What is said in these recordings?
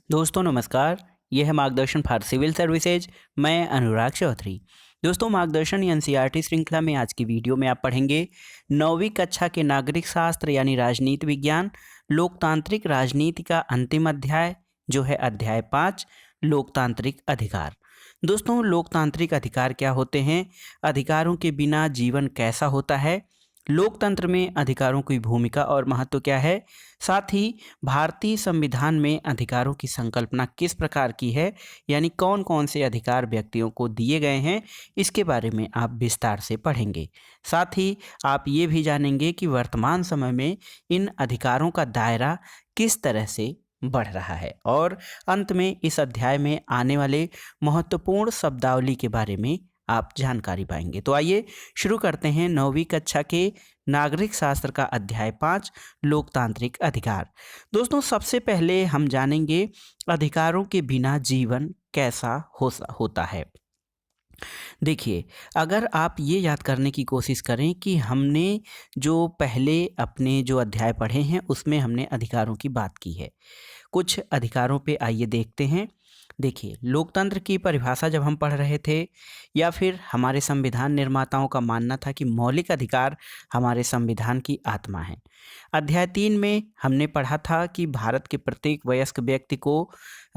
दोस्तों नमस्कार। यह है मार्गदर्शन फॉर सिविल सर्विसेज। मैं अनुराग चौधरी। दोस्तों मार्गदर्शन एनसीईआरटी श्रृंखला में आज की वीडियो में आप पढ़ेंगे 9वीं कक्षा के नागरिक शास्त्र यानी राजनीति विज्ञान लोकतांत्रिक राजनीति का अंतिम अध्याय जो है अध्याय 5 लोकतांत्रिक अधिकार। दोस्तों लोकतांत्रिक अधिकार क्या होते हैं, अधिकारों के बिना जीवन कैसा होता है, लोकतंत्र में अधिकारों की भूमिका और महत्व क्या है, साथ ही भारतीय संविधान में अधिकारों की संकल्पना किस प्रकार की है, यानी कौन कौन से अधिकार व्यक्तियों को दिए गए हैं, इसके बारे में आप विस्तार से पढ़ेंगे। साथ ही आप ये भी जानेंगे कि वर्तमान समय में इन अधिकारों का दायरा किस तरह से बढ़ रहा है और अंत में इस अध्याय में आने वाले महत्वपूर्ण शब्दावली के बारे में आप जानकारी पाएंगे। तो आइए शुरू करते हैं 9वीं कक्षा के नागरिक शास्त्र का अध्याय 5 लोकतांत्रिक अधिकार। दोस्तों सबसे पहले हम जानेंगे अधिकारों के बिना जीवन कैसा होता है। देखिए, अगर आप ये याद करने की कोशिश करें कि हमने जो पहले अपने जो अध्याय पढ़े हैं उसमें हमने अधिकारों की बात की है। कुछ अधिकारों पे आइए देखते हैं। देखिए, लोकतंत्र की परिभाषा जब हम पढ़ रहे थे या फिर हमारे संविधान निर्माताओं का मानना था कि मौलिक अधिकार हमारे संविधान की आत्मा है। अध्याय 3 में हमने पढ़ा था कि भारत के प्रत्येक वयस्क व्यक्ति को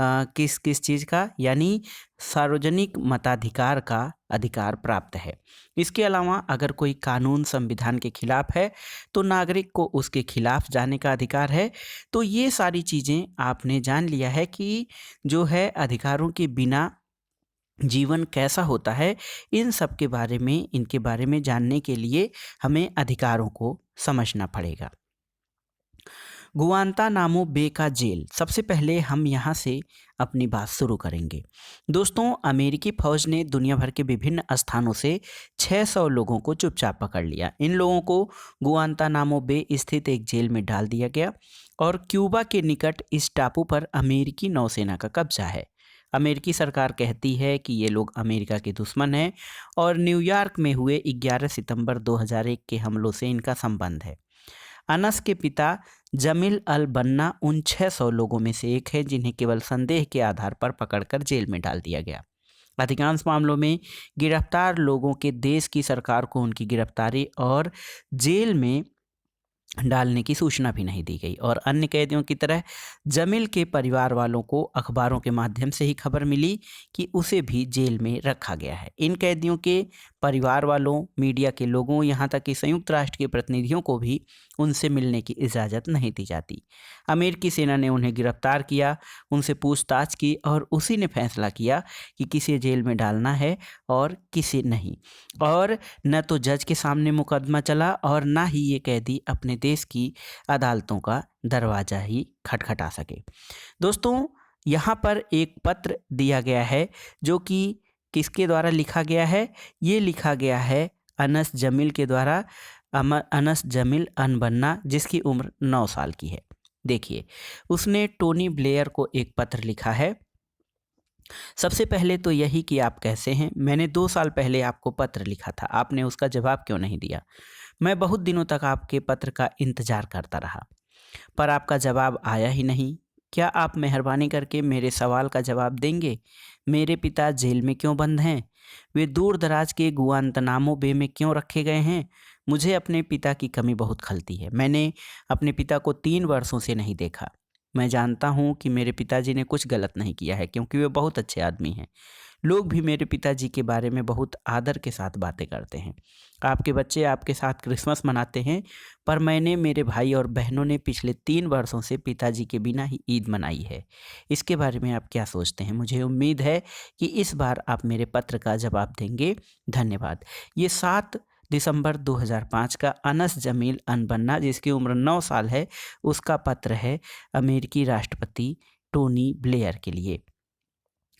किस किस चीज़ का यानी सार्वजनिक मताधिकार का अधिकार प्राप्त है। इसके अलावा अगर कोई कानून संविधान के खिलाफ है तो नागरिक को उसके खिलाफ जाने का अधिकार है। तो ये सारी चीज़ें आपने जान लिया है कि जो है अधिकारों के बिना जीवन कैसा होता है। इन सब के बारे में इनके बारे में जानने के लिए हमें अधिकारों को समझना पड़ेगा। गुआंतानामो बे का जेल, सबसे पहले हम यहाँ से अपनी बात शुरू करेंगे। दोस्तों अमेरिकी फ़ौज ने दुनिया भर के विभिन्न स्थानों से 600 लोगों को चुपचाप पकड़ लिया। इन लोगों को गुआंतानामो बे स्थित एक जेल में डाल दिया गया और क्यूबा के निकट इस टापू पर अमेरिकी नौसेना का कब्जा है। अमेरिकी सरकार कहती है कि ये लोग अमेरिका के दुश्मन हैं और न्यूयॉर्क में हुए 11 सितंबर 2001 के हमलों से इनका संबंध है। अनस के पिता जमील अल बन्ना उन 600 लोगों में से एक है जिन्हें केवल संदेह के आधार पर पकड़कर जेल में डाल दिया गया। अधिकांश मामलों में गिरफ्तार लोगों के देश की सरकार को उनकी गिरफ्तारी और जेल में डालने की सूचना भी नहीं दी गई और अन्य कैदियों की तरह जमील के परिवार वालों को अखबारों के माध्यम से ही खबर मिली कि उसे भी जेल में रखा गया है। इन कैदियों के परिवार वालों, मीडिया के लोगों, यहाँ तक कि संयुक्त राष्ट्र के प्रतिनिधियों को भी उनसे मिलने की इजाज़त नहीं दी जाती। अमेरिकी सेना ने उन्हें गिरफ्तार किया, उनसे पूछताछ की और उसी ने फैसला किया कि किसे जेल में डालना है और किसे नहीं। और न तो जज के सामने मुकदमा चला और ना ही ये कैदी अपने देश की अदालतों का दरवाज़ा ही खटखटा सके। दोस्तों यहाँ पर एक पत्र दिया गया है जो कि किसके द्वारा लिखा गया है, ये लिखा गया है अनस जमील के द्वारा। अनस जमील अनबन्ना जिसकी उम्र 9 साल की है। देखिए, उसने टोनी ब्लेयर को एक पत्र लिखा है। सबसे पहले तो यही कि आप कैसे हैं, मैंने 2 साल पहले आपको पत्र लिखा था, आपने उसका जवाब क्यों नहीं दिया। मैं बहुत दिनों तक आपके पत्र का इंतज़ार करता रहा पर आपका जवाब आया ही नहीं। क्या आप मेहरबानी करके मेरे सवाल का जवाब देंगे? मेरे पिता जेल में क्यों बंद हैं? वे दूर दराज के गुआंतनामो बे में क्यों रखे गए हैं? मुझे अपने पिता की कमी बहुत खलती है। मैंने अपने पिता को 3 वर्षों से नहीं देखा। मैं जानता हूँ कि मेरे पिताजी ने कुछ गलत नहीं किया है क्योंकि वे बहुत अच्छे आदमी हैं। लोग भी मेरे पिताजी के बारे में बहुत आदर के साथ बातें करते हैं। आपके बच्चे आपके साथ क्रिसमस मनाते हैं पर मैंने, मेरे भाई और बहनों ने पिछले 3 वर्षों से पिताजी के बिना ही ईद मनाई है। इसके बारे में आप क्या सोचते हैं? मुझे उम्मीद है कि इस बार आप मेरे पत्र का जवाब देंगे। धन्यवाद। ये 7 दिसंबर 2005 का अनस जमील अनबन्ना जिसकी उम्र 9 साल है उसका पत्र है अमेरिकी राष्ट्रपति टोनी ब्लेयर के लिए।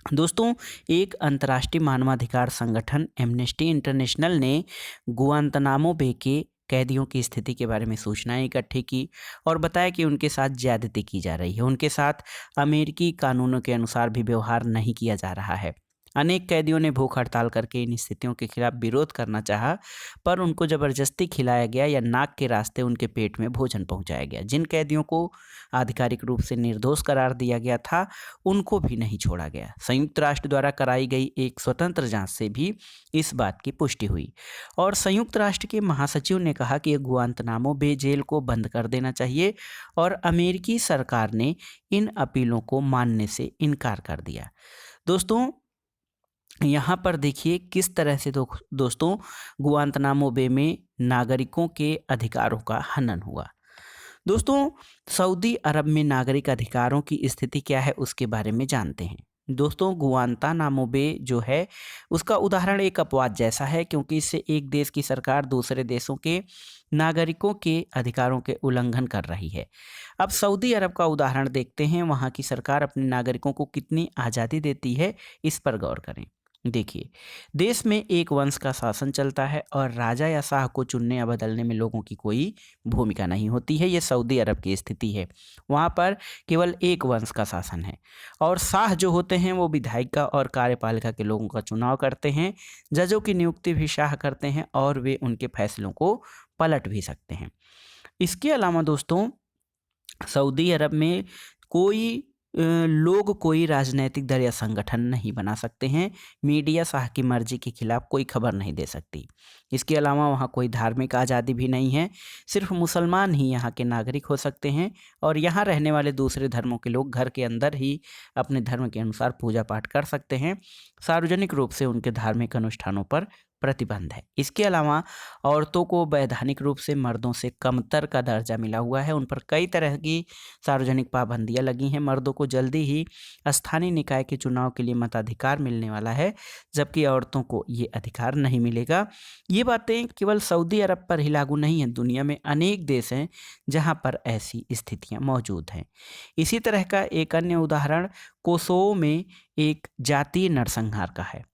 दोस्तों एक अंतर्राष्ट्रीय मानवाधिकार संगठन एमनेस्टी इंटरनेशनल ने गुआंतनामो बे के कैदियों की स्थिति के बारे में सूचनाएं इकट्ठी की और बताया कि उनके साथ ज्यादती की जा रही है, उनके साथ अमेरिकी कानूनों के अनुसार भी व्यवहार नहीं किया जा रहा है। अनेक कैदियों ने भूख हड़ताल करके इन स्थितियों के खिलाफ विरोध करना चाहा, पर उनको जबरदस्ती खिलाया गया या नाक के रास्ते उनके पेट में भोजन पहुंचाया गया। जिन कैदियों को आधिकारिक रूप से निर्दोष करार दिया गया था, उनको भी नहीं छोड़ा गया। संयुक्त राष्ट्र द्वारा कराई गई एक स्वतंत्र जांच से भी इस बात की पुष्टि हुई और संयुक्त राष्ट्र के महासचिव ने कहा कि गुआंतनामो बे जेल को बंद कर देना चाहिए और अमेरिकी सरकार ने इन अपीलों को मानने से इनकार कर दिया। दोस्तों, यहाँ पर देखिए किस तरह से दोस्तों गुआंतनामो बे में नागरिकों के अधिकारों का हनन हुआ। दोस्तों, सऊदी अरब में नागरिक अधिकारों की स्थिति क्या है उसके बारे में जानते हैं। दोस्तों, गुआंतानामो बे जो है उसका उदाहरण एक अपवाद जैसा है, क्योंकि इससे एक देश की सरकार दूसरे देशों के नागरिकों के अधिकारों के उल्लंघन कर रही है। अब सऊदी अरब का उदाहरण देखते हैं। वहाँ की सरकार अपने नागरिकों को कितनी आज़ादी देती है, इस पर गौर करें। देखिए, देश में एक वंश का शासन चलता है और राजा या शाह को चुनने या बदलने में लोगों की कोई भूमिका नहीं होती है। ये सऊदी अरब की स्थिति है। वहाँ पर केवल एक वंश का शासन है और शाह जो होते हैं वो विधायिका और कार्यपालिका के लोगों का चुनाव करते हैं। जजों की नियुक्ति भी शाह करते हैं और वे उनके फैसलों को पलट भी सकते हैं। इसके अलावा दोस्तों, सऊदी अरब में लोग कोई राजनीतिक दल या संगठन नहीं बना सकते हैं। मीडिया शाह की मर्जी के खिलाफ कोई खबर नहीं दे सकती। इसके अलावा वहाँ कोई धार्मिक आज़ादी भी नहीं है। सिर्फ मुसलमान ही यहाँ के नागरिक हो सकते हैं और यहाँ रहने वाले दूसरे धर्मों के लोग घर के अंदर ही अपने धर्म के अनुसार पूजा पाठ कर सकते हैं। सार्वजनिक रूप से उनके धार्मिक अनुष्ठानों पर प्रतिबंध है। इसके अलावा औरतों को वैधानिक रूप से मर्दों से कमतर का दर्जा मिला हुआ है। उन पर कई तरह की सार्वजनिक पाबंदियां लगी हैं। मर्दों को जल्दी ही स्थानीय निकाय के चुनाव के लिए मताधिकार मिलने वाला है, जबकि औरतों को ये अधिकार नहीं मिलेगा। ये बातें केवल सऊदी अरब पर ही लागू नहीं हैं। दुनिया में अनेक देश हैं जहाँ पर ऐसी स्थितियाँ मौजूद हैं। इसी तरह का एक अन्य उदाहरण कोसोवो में एक जातीय नरसंहार का है।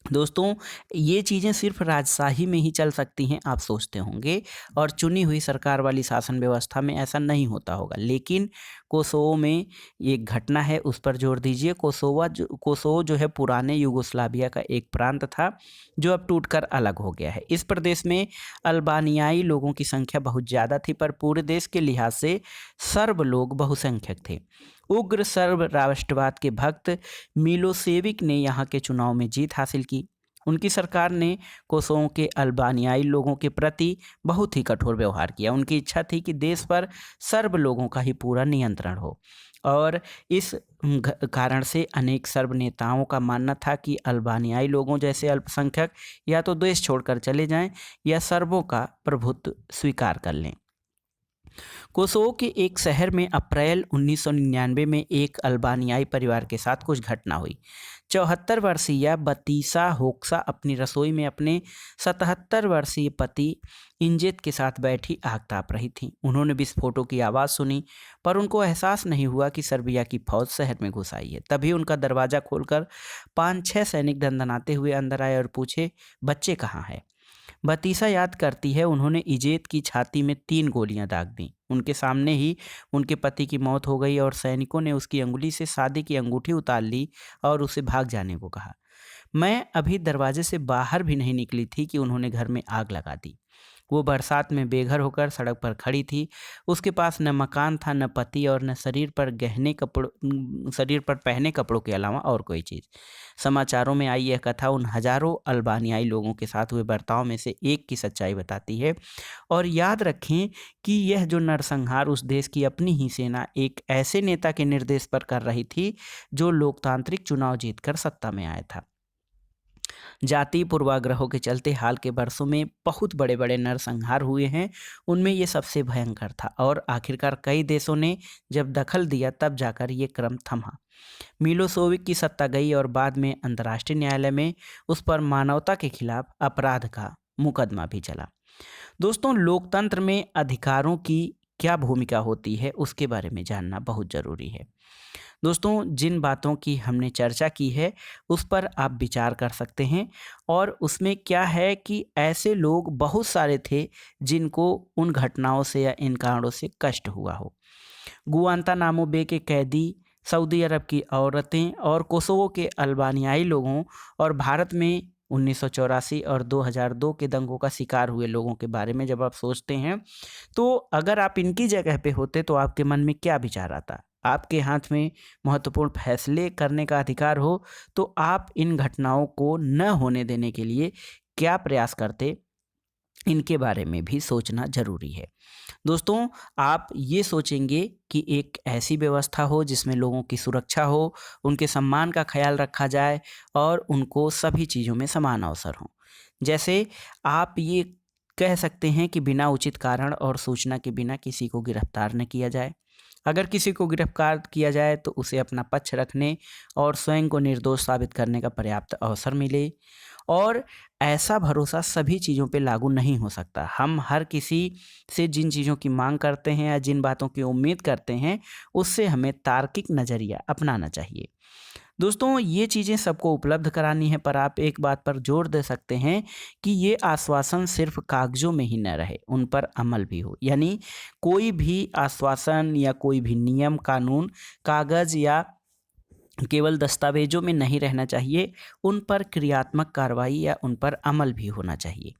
दोस्तों, ये चीज़ें सिर्फ राजशाही में ही चल सकती हैं, आप सोचते होंगे, और चुनी हुई सरकार वाली शासन व्यवस्था में ऐसा नहीं होगा। लेकिन कोसोवो में एक घटना है, उस पर जोर दीजिए। कोसोवो जो है पुराने युगोस्लाविया का एक प्रांत था जो अब टूटकर अलग हो गया है। इस प्रदेश में अल्बानियाई लोगों की संख्या बहुत ज़्यादा थी, पर पूरे देश के लिहाज से सर्ब लोग बहुसंख्यक थे। उग्र सर्ब राष्ट्रवाद के भक्त मिलोसेविक ने यहाँ के चुनाव में जीत हासिल की। उनकी सरकार ने कोसोवो के अल्बानियाई लोगों के प्रति बहुत ही कठोर व्यवहार किया। उनकी इच्छा थी कि देश पर सर्ब लोगों का ही पूरा नियंत्रण हो और इस कारण से अनेक सर्ब नेताओं का मानना था कि अल्बानियाई लोगों जैसे अल्पसंख्यक या तो देश छोड़कर चले जाएं या सर्बों का प्रभुत्व स्वीकार कर लें। कोसोवो के एक शहर में अप्रैल 1999 में एक अल्बानियाई परिवार के साथ कुछ घटना हुई। 74 वर्षीय बतीसा होक्सा अपनी रसोई में अपने 77 वर्षीय पति इंजेत के साथ बैठी आग ताप रही थी। उन्होंने विस्फोटों की आवाज़ सुनी, पर उनको एहसास नहीं हुआ कि सर्बिया की फौज शहर में घुस आई है। तभी उनका दरवाज़ा खोलकर 5-6 सैनिक दंदनाते हुए अंदर आए और पूछे, बच्चे कहाँ हैं? बतीसा याद करती है, उन्होंने इजेत की छाती में 3 गोलियां दाग दी। उनके सामने ही उनके पति की मौत हो गई और सैनिकों ने उसकी अंगुली से शादी की अंगूठी उतार ली और उसे भाग जाने को कहा। मैं अभी दरवाजे से बाहर भी नहीं निकली थी कि उन्होंने घर में आग लगा दी। वो बरसात में बेघर होकर सड़क पर खड़ी थी। उसके पास न मकान था, न पति और न शरीर पर पहने कपड़ों के अलावा और कोई चीज़। समाचारों में आई यह कथा उन हजारों अल्बानियाई लोगों के साथ हुए बर्ताव में से एक की सच्चाई बताती है। और याद रखें कि यह जो नरसंहार उस देश की अपनी ही सेना एक ऐसे नेता के निर्देश पर कर रही थी जो लोकतांत्रिक चुनाव जीतकर सत्ता में आया था। जातीय पूर्वाग्रहों के चलते हाल के वर्षों में बहुत बड़े बड़े नरसंहार हुए हैं। उनमें ये सबसे भयंकर था और आखिरकार कई देशों ने जब दखल दिया तब जाकर ये क्रम थमा। मिलोसेविक की सत्ता गई और बाद में अंतर्राष्ट्रीय न्यायालय में उस पर मानवता के खिलाफ अपराध का मुकदमा भी चला। दोस्तों, लोकतंत्र में अधिकारों की क्या भूमिका होती है उसके बारे में जानना बहुत ज़रूरी है। दोस्तों, जिन बातों की हमने चर्चा की है उस पर आप विचार कर सकते हैं और उसमें क्या है कि ऐसे लोग बहुत सारे थे जिनको उन घटनाओं से या इन कारणों से कष्ट हुआ हो। गुआंतानामो बे के कैदी सऊदी अरब की औरतें और कोसोवो के अल्बानियाई लोगों और भारत में 1984 और 2002 के दंगों का शिकार हुए लोगों के बारे में जब आप सोचते हैं, तो अगर आप इनकी जगह पे होते तो आपके मन में क्या विचार आता? आपके हाथ में महत्वपूर्ण फैसले करने का अधिकार हो, तो आप इन घटनाओं को न होने देने के लिए क्या प्रयास करते? इनके बारे में भी सोचना ज़रूरी है। दोस्तों, आप ये सोचेंगे कि एक ऐसी व्यवस्था हो जिसमें लोगों की सुरक्षा हो, उनके सम्मान का ख़्याल रखा जाए और उनको सभी चीज़ों में समान अवसर हों। जैसे आप ये कह सकते हैं कि बिना उचित कारण और सूचना के बिना किसी को गिरफ्तार न किया जाए। अगर किसी को गिरफ्तार किया जाए तो उसे अपना पक्ष रखने और स्वयं को निर्दोष साबित करने का पर्याप्त अवसर मिले। और ऐसा भरोसा सभी चीज़ों पे लागू नहीं हो सकता। हम हर किसी से जिन चीज़ों की मांग करते हैं या जिन बातों की उम्मीद करते हैं, उससे हमें तार्किक नज़रिया अपनाना चाहिए। दोस्तों, ये चीज़ें सबको उपलब्ध करानी है, पर आप एक बात पर जोर दे सकते हैं कि ये आश्वासन सिर्फ कागज़ों में ही न रहे, उन पर अमल भी हो। यानी कोई भी आश्वासन या कोई भी नियम, कानून कागज़ या केवल दस्तावेजों में नहीं रहना चाहिए, उन पर क्रियात्मक कार्रवाई या उन पर अमल भी होना चाहिए।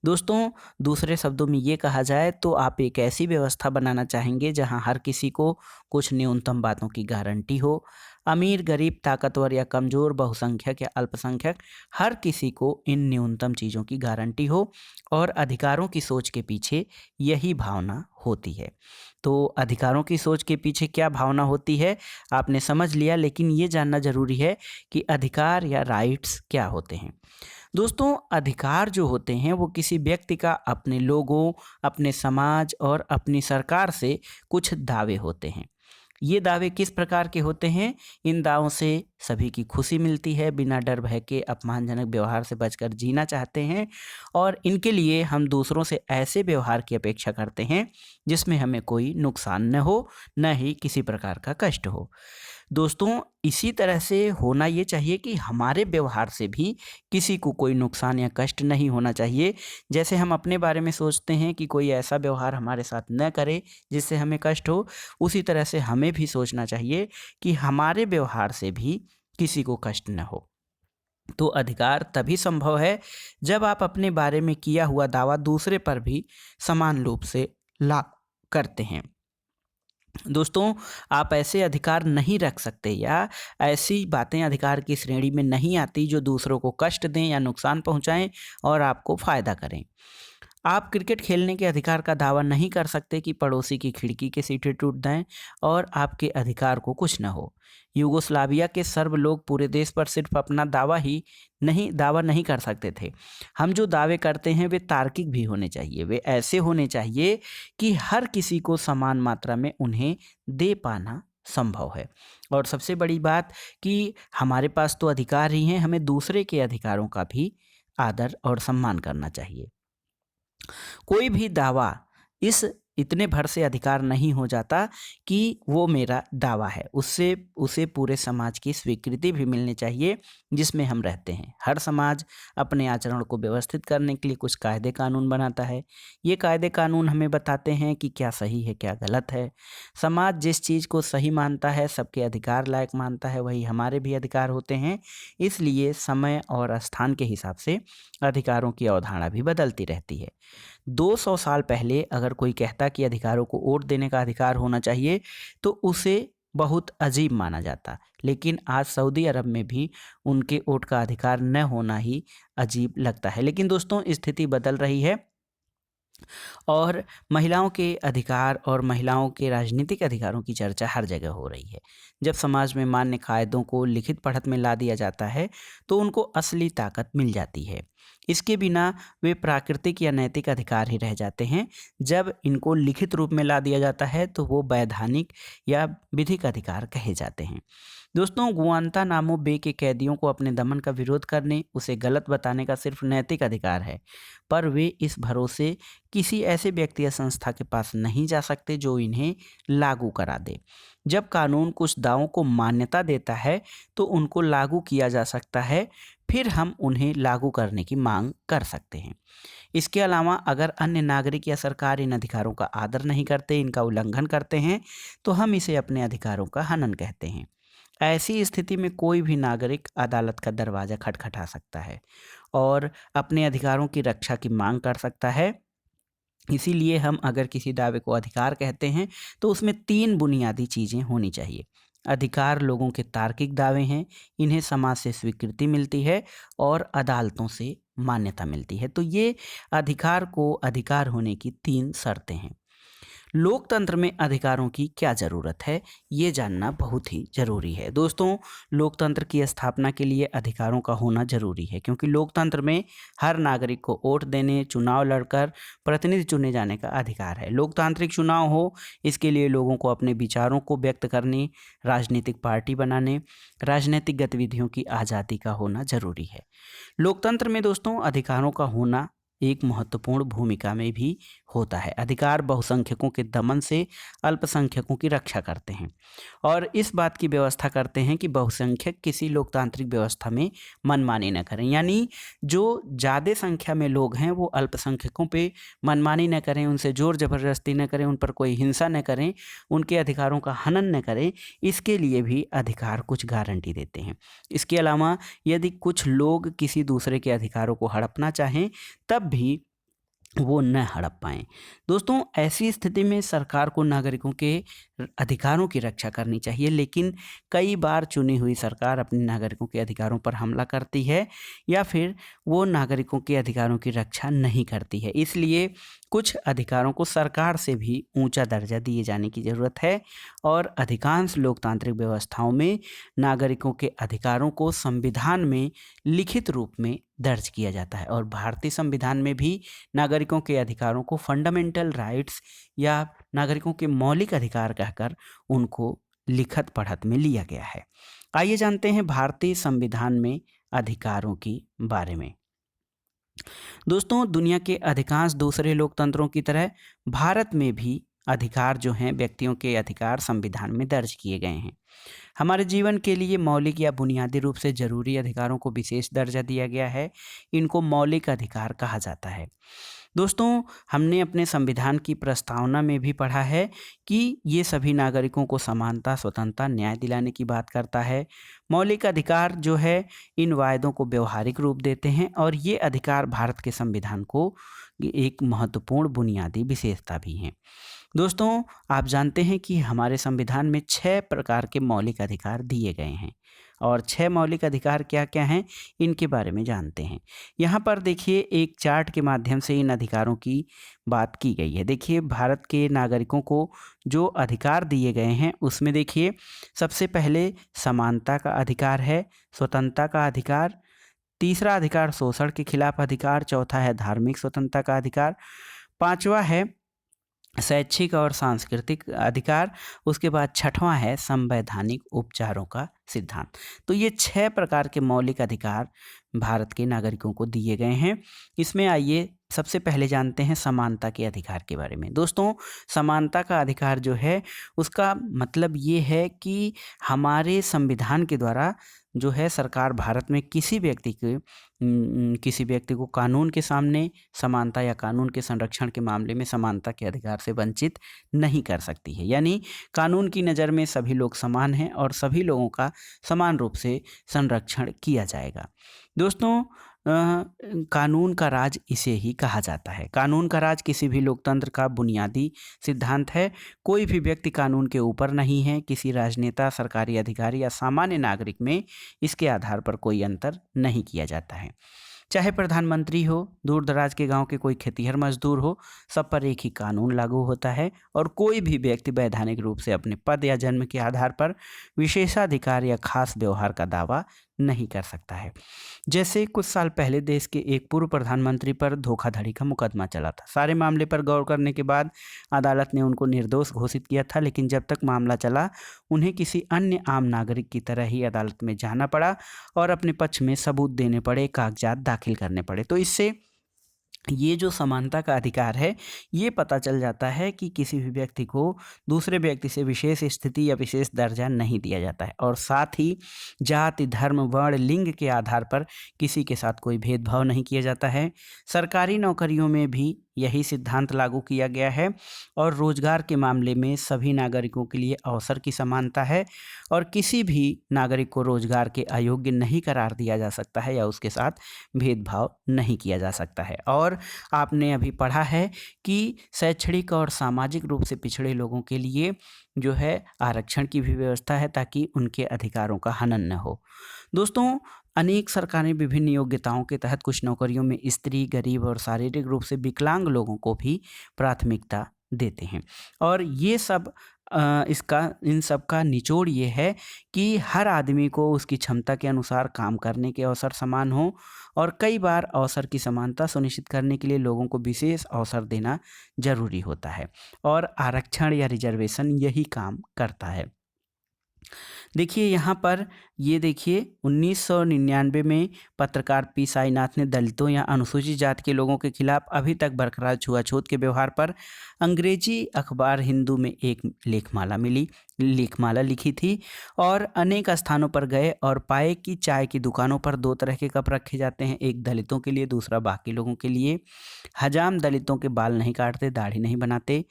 दोस्तों, दूसरे शब्दों में ये कहा जाए तो आप एक ऐसी व्यवस्था बनाना चाहेंगे जहां हर किसी को कुछ न्यूनतम बातों की गारंटी हो। अमीर, गरीब, ताकतवर या कमज़ोर, बहुसंख्यक या अल्पसंख्यक, हर किसी को इन न्यूनतम चीज़ों की गारंटी हो और अधिकारों की सोच के पीछे यही भावना होती है। तो अधिकारों की सोच के पीछे क्या भावना होती है आपने समझ लिया, लेकिन ये जानना ज़रूरी है कि अधिकार या राइट्स क्या होते हैं। दोस्तों, अधिकार जो होते हैं वो किसी व्यक्ति का अपने लोगों, अपने समाज और अपनी सरकार से कुछ दावे होते हैं। ये दावे किस प्रकार के होते हैं? इन दावों से सभी की खुशी मिलती है, बिना डर भय के अपमानजनक व्यवहार से बचकर जीना चाहते हैं और इनके लिए हम दूसरों से ऐसे व्यवहार की अपेक्षा करते हैं जिसमें हमें कोई नुकसान न हो, न ही किसी प्रकार का कष्ट हो। दोस्तों, इसी तरह से होना ये चाहिए कि हमारे व्यवहार से भी किसी को कोई नुकसान या कष्ट नहीं होना चाहिए। जैसे हम अपने बारे में सोचते हैं कि कोई ऐसा व्यवहार हमारे साथ न करे जिससे हमें कष्ट हो, उसी तरह से हमें भी सोचना चाहिए कि हमारे व्यवहार से भी किसी को कष्ट न हो। तो अधिकार तभी संभव है जब आप अपने बारे में किया हुआ दावा दूसरे पर भी समान रूप से लागू करते हैं। दोस्तों, आप ऐसे अधिकार नहीं रख सकते या ऐसी बातें अधिकार की श्रेणी में नहीं आती जो दूसरों को कष्ट दें या नुकसान पहुंचाएं और आपको फ़ायदा करें। आप क्रिकेट खेलने के अधिकार का दावा नहीं कर सकते कि पड़ोसी की खिड़की के सीटें टूट जाएं और आपके अधिकार को कुछ न हो। यूगोस्लाविया के सर्ब लोग पूरे देश पर सिर्फ अपना दावा नहीं कर सकते थे। हम जो दावे करते हैं वे तार्किक भी होने चाहिए, वे ऐसे होने चाहिए कि हर किसी को समान मात्रा में उन्हें दे पाना संभव है। और सबसे बड़ी बात कि हमारे पास तो अधिकार ही हैं, हमें दूसरे के अधिकारों का भी आदर और सम्मान करना चाहिए। कोई भी दावा इस इतने भर से अधिकार नहीं हो जाता कि वो मेरा दावा है, उससे उसे पूरे समाज की स्वीकृति भी मिलनी चाहिए जिसमें हम रहते हैं। हर समाज अपने आचरण को व्यवस्थित करने के लिए कुछ कायदे कानून बनाता है। ये कायदे कानून हमें बताते हैं कि क्या सही है, क्या गलत है। समाज जिस चीज़ को सही मानता है, सबके अधिकार लायक मानता है, वही हमारे भी अधिकार होते हैं। इसलिए समय और स्थान के हिसाब से अधिकारों की अवधारणा भी बदलती रहती है। 200 साल पहले अगर कोई कहता कि अधिकारों को वोट देने का अधिकार होना चाहिए तो उसे बहुत अजीब माना जाता, लेकिन आज सऊदी अरब में भी उनके वोट का अधिकार न होना ही अजीब लगता है। लेकिन दोस्तों, स्थिति बदल रही है और महिलाओं के अधिकार और महिलाओं के राजनीतिक अधिकारों की चर्चा हर जगह हो रही है। जब समाज में मान्य कायदों को लिखित पढ़त में ला दिया जाता है तो उनको असली ताकत मिल जाती है। इसके बिना वे प्राकृतिक या नैतिक अधिकार ही रह जाते हैं। जब इनको लिखित रूप में ला दिया जाता है तो वो वैधानिक या विधिक अधिकार कहे जाते हैं। दोस्तों, गुआंतानामो बे के कैदियों को अपने दमन का विरोध करने, उसे गलत बताने का सिर्फ नैतिक अधिकार है, पर वे इस भरोसे किसी ऐसे व्यक्ति या संस्था के पास नहीं जा सकते जो इन्हें लागू करा दे। जब कानून कुछ दावों को मान्यता देता है तो उनको लागू किया जा सकता है, फिर हम उन्हें लागू करने की मांग कर सकते हैं। इसके अलावा अगर अन्य नागरिक या सरकार इन अधिकारों का आदर नहीं करते, इनका उल्लंघन करते हैं, तो हम इसे अपने अधिकारों का हनन कहते हैं। ऐसी स्थिति में कोई भी नागरिक अदालत का दरवाज़ा खटखटा सकता है और अपने अधिकारों की रक्षा की मांग कर सकता है। इसीलिए हम अगर किसी दावे को अधिकार कहते हैं तो उसमें 3 बुनियादी चीज़ें होनी चाहिए। अधिकार लोगों के तार्किक दावे हैं, इन्हें समाज से स्वीकृति मिलती है और अदालतों से मान्यता मिलती है। तो ये अधिकार को अधिकार होने की 3 शर्तें हैं। लोकतंत्र में अधिकारों की क्या ज़रूरत है, ये जानना बहुत ही ज़रूरी है। दोस्तों, लोकतंत्र की स्थापना के लिए अधिकारों का होना ज़रूरी है, क्योंकि लोकतंत्र में हर नागरिक को वोट देने, चुनाव लड़कर प्रतिनिधि चुने जाने का अधिकार है। लोकतांत्रिक चुनाव हो, इसके लिए लोगों को अपने विचारों को व्यक्त करने, राजनीतिक पार्टी बनाने, राजनीतिक गतिविधियों की आज़ादी का होना ज़रूरी है। लोकतंत्र में दोस्तों अधिकारों का होना एक महत्वपूर्ण भूमिका में भी होता है। अधिकार बहुसंख्यकों के दमन से अल्पसंख्यकों की रक्षा करते हैं और इस बात की व्यवस्था करते हैं कि बहुसंख्यक किसी लोकतांत्रिक व्यवस्था में मनमानी न करें। यानी जो ज़्यादा संख्या में लोग हैं वो अल्पसंख्यकों पे मनमानी न करें, उनसे ज़ोर ज़बरदस्ती न करें, उन पर कोई हिंसा न करें, उनके अधिकारों का हनन न करें। इसके लिए भी अधिकार कुछ गारंटी देते हैं। इसके अलावा यदि कुछ लोग किसी दूसरे के अधिकारों को हड़पना चाहें तब भी वो न हड़प पाएँ। दोस्तों, ऐसी स्थिति में सरकार को नागरिकों के अधिकारों की रक्षा करनी चाहिए, लेकिन कई बार चुनी हुई सरकार अपने नागरिकों के अधिकारों पर हमला करती है या फिर वो नागरिकों के अधिकारों की रक्षा नहीं करती है। इसलिए कुछ अधिकारों को सरकार से भी ऊंचा दर्जा दिए जाने की ज़रूरत है और अधिकांश लोकतांत्रिक व्यवस्थाओं में नागरिकों के अधिकारों को संविधान में लिखित रूप में दर्ज किया जाता है और भारतीय संविधान में भी नागरिकों के अधिकारों को फंडामेंटल राइट्स या नागरिकों के मौलिक अधिकार कहकर उनको लिखत पढ़त में लिया गया है। आइए जानते हैं भारतीय संविधान में अधिकारों की बारे में। दोस्तों, दुनिया के अधिकांश दूसरे लोकतंत्रों की तरह भारत में भी अधिकार जो हैं, व्यक्तियों के अधिकार संविधान में दर्ज किए गए हैं। हमारे जीवन के लिए मौलिक या बुनियादी रूप से ज़रूरी अधिकारों को विशेष दर्जा दिया गया है। इनको मौलिक अधिकार कहा जाता है। दोस्तों, हमने अपने संविधान की प्रस्तावना में भी पढ़ा है कि ये सभी नागरिकों को समानता, स्वतंत्रता, न्याय दिलाने की बात करता है। मौलिक अधिकार जो है इन वायदों को व्यवहारिक रूप देते हैं और ये अधिकार भारत के संविधान को एक महत्वपूर्ण बुनियादी विशेषता भी हैं। दोस्तों, आप जानते हैं कि हमारे संविधान में 6 प्रकार के मौलिक अधिकार दिए गए हैं और 6 मौलिक अधिकार क्या-क्या हैं, इनके बारे में जानते हैं। यहाँ पर देखिए एक चार्ट के माध्यम से इन अधिकारों की बात की गई है। देखिए भारत के नागरिकों को जो अधिकार दिए गए हैं उसमें देखिए सबसे पहले समानता का अधिकार है, स्वतंत्रता का अधिकार, तीसरा अधिकार शोषण के खिलाफ अधिकार, चौथा है धार्मिक स्वतंत्रता का अधिकार, पाँचवा है शैक्षिक और सांस्कृतिक अधिकार, उसके बाद छठवां है संवैधानिक उपचारों का सिद्धांत। तो ये 6 प्रकार के मौलिक अधिकार भारत के नागरिकों को दिए गए हैं। इसमें आइए सबसे पहले जानते हैं समानता के अधिकार के बारे में। दोस्तों, समानता का अधिकार जो है उसका मतलब ये है कि हमारे संविधान के द्वारा जो है सरकार भारत में किसी व्यक्ति को कानून के सामने समानता या कानून के संरक्षण के मामले में समानता के अधिकार से वंचित नहीं कर सकती है। यानी कानून की नज़र में सभी लोग समान हैं और सभी लोगों का समान रूप से संरक्षण किया जाएगा। दोस्तों, कानून का राज इसे ही कहा जाता है। कानून का राज किसी भी लोकतंत्र का बुनियादी सिद्धांत है। कोई भी व्यक्ति कानून के ऊपर नहीं है। किसी राजनेता, सरकारी अधिकारी या सामान्य नागरिक में इसके आधार पर कोई अंतर नहीं किया जाता है। चाहे प्रधानमंत्री हो, दूर दराज के गांव के कोई खेतीहर मजदूर हो, सब पर एक ही कानून लागू होता है और कोई भी व्यक्ति वैधानिक रूप से अपने पद या जन्म के आधार पर विशेषाधिकार या खास व्यवहार का दावा नहीं कर सकता है। जैसे कुछ साल पहले देश के एक पूर्व प्रधानमंत्री पर धोखाधड़ी का मुकदमा चला था। सारे मामले पर गौर करने के बाद अदालत ने उनको निर्दोष घोषित किया था, लेकिन जब तक मामला चला उन्हें किसी अन्य आम नागरिक की तरह ही अदालत में जाना पड़ा और अपने पक्ष में सबूत देने पड़े, कागजात दाखिल करने पड़े। तो इससे ये जो समानता का अधिकार है, ये पता चल जाता है कि किसी भी व्यक्ति को दूसरे व्यक्ति से विशेष स्थिति या विशेष दर्जा नहीं दिया जाता है, और साथ ही जाति, धर्म, वर्ण, लिंग के आधार पर किसी के साथ कोई भेदभाव नहीं किया जाता है। सरकारी नौकरियों में भी यही सिद्धांत लागू किया गया है, और रोजगार के मामले में सभी नागरिकों के लिए अवसर की समानता है, और किसी भी नागरिक को रोजगार के अयोग्य नहीं करार दिया जा सकता है या उसके साथ भेदभाव नहीं किया जा सकता है। और आपने अभी पढ़ा है कि शैक्षणिक और सामाजिक रूप से पिछड़े लोगों के लिए जो है आरक्षण की भी व्यवस्था है, ताकि उनके अधिकारों का हनन न हो। दोस्तों, अनेक सरकारें विभिन्न योग्यताओं के तहत कुछ नौकरियों में स्त्री, गरीब और शारीरिक रूप से विकलांग लोगों को भी प्राथमिकता देते हैं। और ये सब इन सब का निचोड़ ये है कि हर आदमी को उसकी क्षमता के अनुसार काम करने के अवसर समान हो, और कई बार अवसर की समानता सुनिश्चित करने के लिए लोगों को विशेष अवसर देना जरूरी होता है, और आरक्षण या रिजर्वेशन यही काम करता है। देखिए यहाँ पर, ये देखिए 1999 में पत्रकार पी साईनाथ ने दलितों या अनुसूचित जाति के लोगों के खिलाफ अभी तक बरकरार छुआछूत के व्यवहार पर अंग्रेजी अखबार हिंदू में एक लेखमाला लिखी थी, और अनेक स्थानों पर गए और पाए कि चाय की दुकानों पर दो तरह के कप रखे जाते हैं, एक दलितों के लिए, दूसरा बाकी लोगों के लिए। हजाम दलितों के बाल नहीं काटते, दाढ़ी नहीं बनाते।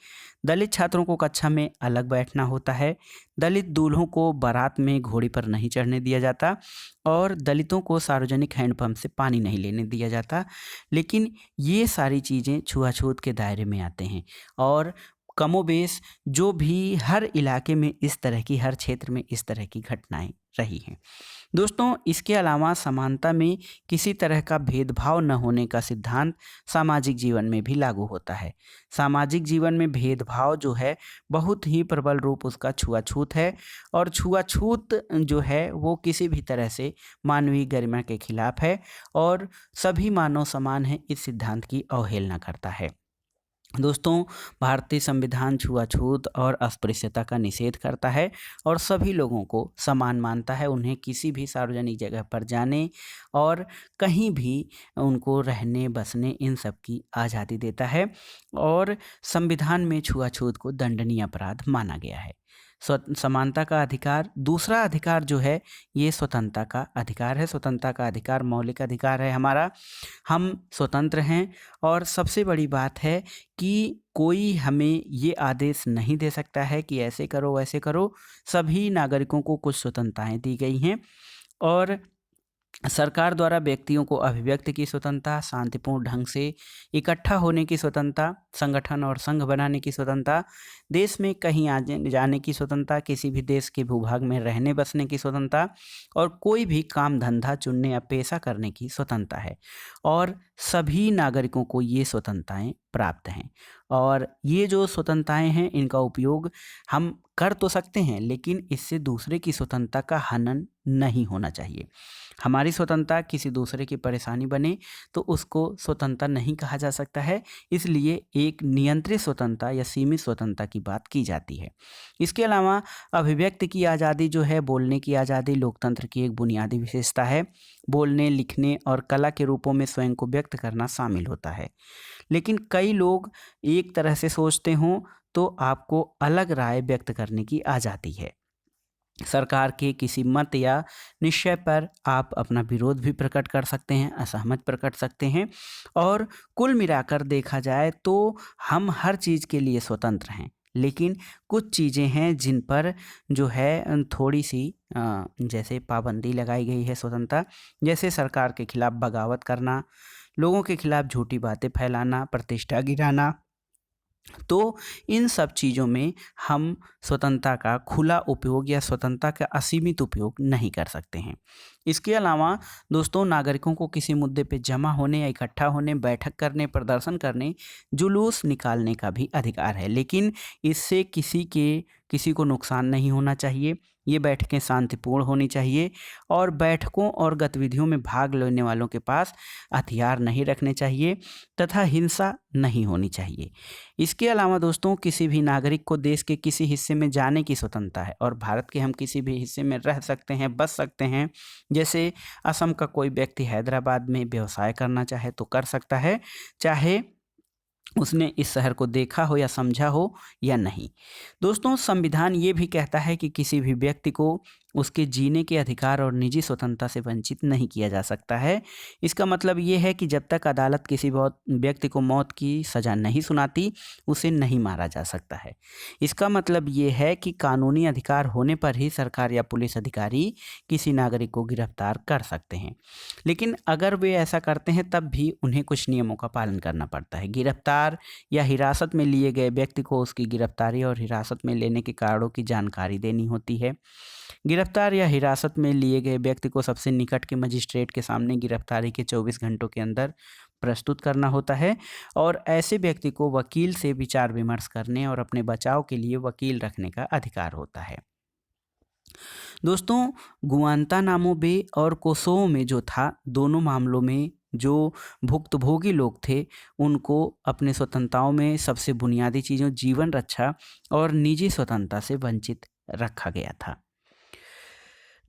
दलित छात्रों को कक्षा में अलग बैठना होता है। दलित दूल्हों को बारात में घोड़ी पर नहीं चढ़ने दिया जाता, और दलितों को सार्वजनिक हैंडपंप से पानी नहीं लेने दिया जाता। लेकिन ये सारी चीज़ें छुआछूत के दायरे में आते हैं, और कमोबेश जो भी हर इलाके में इस तरह की, हर क्षेत्र में इस तरह की घटनाएं रही हैं। दोस्तों, इसके अलावा समानता में किसी तरह का भेदभाव न होने का सिद्धांत सामाजिक जीवन में भी लागू होता है। सामाजिक जीवन में भेदभाव जो है, बहुत ही प्रबल रूप उसका छुआछूत है, और छुआछूत जो है वो किसी भी तरह से मानवीय गरिमा के खिलाफ है, और सभी मानव समान हैं, इस सिद्धांत की अवहेलना करता है। दोस्तों, भारतीय संविधान छुआछूत और अस्पृश्यता का निषेध करता है, और सभी लोगों को समान मानता है। उन्हें किसी भी सार्वजनिक जगह पर जाने और कहीं भी उनको रहने, बसने, इन सब की आज़ादी देता है, और संविधान में छुआछूत को दंडनीय अपराध माना गया है। समानता का अधिकार, दूसरा अधिकार जो है, ये स्वतंत्रता का अधिकार है। स्वतंत्रता का अधिकार मौलिक अधिकार है हमारा। हम स्वतंत्र हैं, और सबसे बड़ी बात है कि कोई हमें ये आदेश नहीं दे सकता है कि ऐसे करो, वैसे करो। सभी नागरिकों को कुछ स्वतंत्रताएं दी गई हैं, और सरकार द्वारा व्यक्तियों को अभिव्यक्ति की स्वतंत्रता, शांतिपूर्ण ढंग से इकट्ठा होने की स्वतंत्रता, संगठन और संघ बनाने की स्वतंत्रता, देश में कहीं आने जाने की स्वतंत्रता, किसी भी देश के भूभाग में रहने बसने की स्वतंत्रता, और कोई भी काम धंधा चुनने या पेशा करने की स्वतंत्रता है। और सभी नागरिकों को ये स्वतंत्रताएं प्राप्त हैं, और ये जो स्वतंत्रताएं हैं, इनका उपयोग हम कर तो सकते हैं, लेकिन इससे दूसरे की स्वतंत्रता का हनन नहीं होना चाहिए। हमारी स्वतंत्रता किसी दूसरे की परेशानी बने तो उसको स्वतंत्रता नहीं कहा जा सकता है, इसलिए एक नियंत्रित स्वतंत्रता या सीमित स्वतंत्रता की बात की जाती है। इसके अलावा अभिव्यक्ति की आज़ादी जो है, बोलने की आज़ादी लोकतंत्र की एक बुनियादी विशेषता है। बोलने, लिखने और कला के रूपों में स्वयं को व्यक्त करना शामिल होता है। लेकिन कई लोग एक तरह से सोचते हों तो आपको अलग राय व्यक्त करने की आज़ादी है। सरकार के किसी मत या निश्चय पर आप अपना विरोध भी प्रकट कर सकते हैं, असहमत प्रकट सकते हैं, और कुल मिलाकर देखा जाए तो हम हर चीज़ के लिए स्वतंत्र हैं। लेकिन कुछ चीज़ें हैं जिन पर जो है थोड़ी सी जैसे पाबंदी लगाई गई है स्वतंत्रता, जैसे सरकार के खिलाफ बगावत करना, लोगों के खिलाफ झूठी बातें फैलाना, प्रतिष्ठा गिराना। तो इन सब चीज़ों में हम स्वतंत्रता का खुला उपयोग या स्वतंत्रता का असीमित उपयोग नहीं कर सकते हैं। इसके अलावा दोस्तों, नागरिकों को किसी मुद्दे पे जमा होने या इकट्ठा होने, बैठक करने, प्रदर्शन करने, जुलूस निकालने का भी अधिकार है, लेकिन इससे किसी के किसी को नुकसान नहीं होना चाहिए। ये बैठकें शांतिपूर्ण होनी चाहिए और बैठकों और गतिविधियों में भाग लेने वालों के पास हथियार नहीं रखने चाहिए तथा हिंसा नहीं होनी चाहिए। इसके अलावा दोस्तों, किसी भी नागरिक को देश के किसी हिस्से में जाने की स्वतंत्रता है और भारत के हम किसी भी हिस्से में रह सकते हैं, बस सकते हैं। जैसे असम का कोई व्यक्ति हैदराबाद में व्यवसाय करना चाहे तो कर सकता है, चाहे उसने इस शहर को देखा हो या समझा हो या नहीं। दोस्तों, संविधान ये भी कहता है कि किसी भी व्यक्ति को उसके जीने के अधिकार और निजी स्वतंत्रता से वंचित नहीं किया जा सकता है। इसका मतलब ये है कि जब तक अदालत किसी व्यक्ति को मौत की सज़ा नहीं सुनाती, उसे नहीं मारा जा सकता है। इसका मतलब ये है कि कानूनी अधिकार होने पर ही सरकार या पुलिस अधिकारी किसी नागरिक को गिरफ्तार कर सकते हैं। लेकिन अगर वे ऐसा करते हैं तब भी उन्हें कुछ नियमों का पालन करना पड़ता है। गिरफ्तार या हिरासत में लिए गए व्यक्ति को उसकी गिरफ्तारी और हिरासत में लेने के कारणों की जानकारी देनी होती है। गिरफ्तार या हिरासत में लिए गए व्यक्ति को सबसे निकट के मजिस्ट्रेट के सामने गिरफ्तारी के 24 घंटों के अंदर प्रस्तुत करना होता है और ऐसे व्यक्ति को वकील से विचार विमर्श करने और अपने बचाव के लिए वकील रखने का अधिकार होता है। दोस्तों, गुआंतानामो बे और कोसोवो में जो था, दोनों मामलों में जो भुक्तभोगी लोग थे उनको अपने स्वतंत्रताओं में सबसे बुनियादी चीज़ों जीवन रक्षा और निजी स्वतंत्रता से वंचित रखा गया था।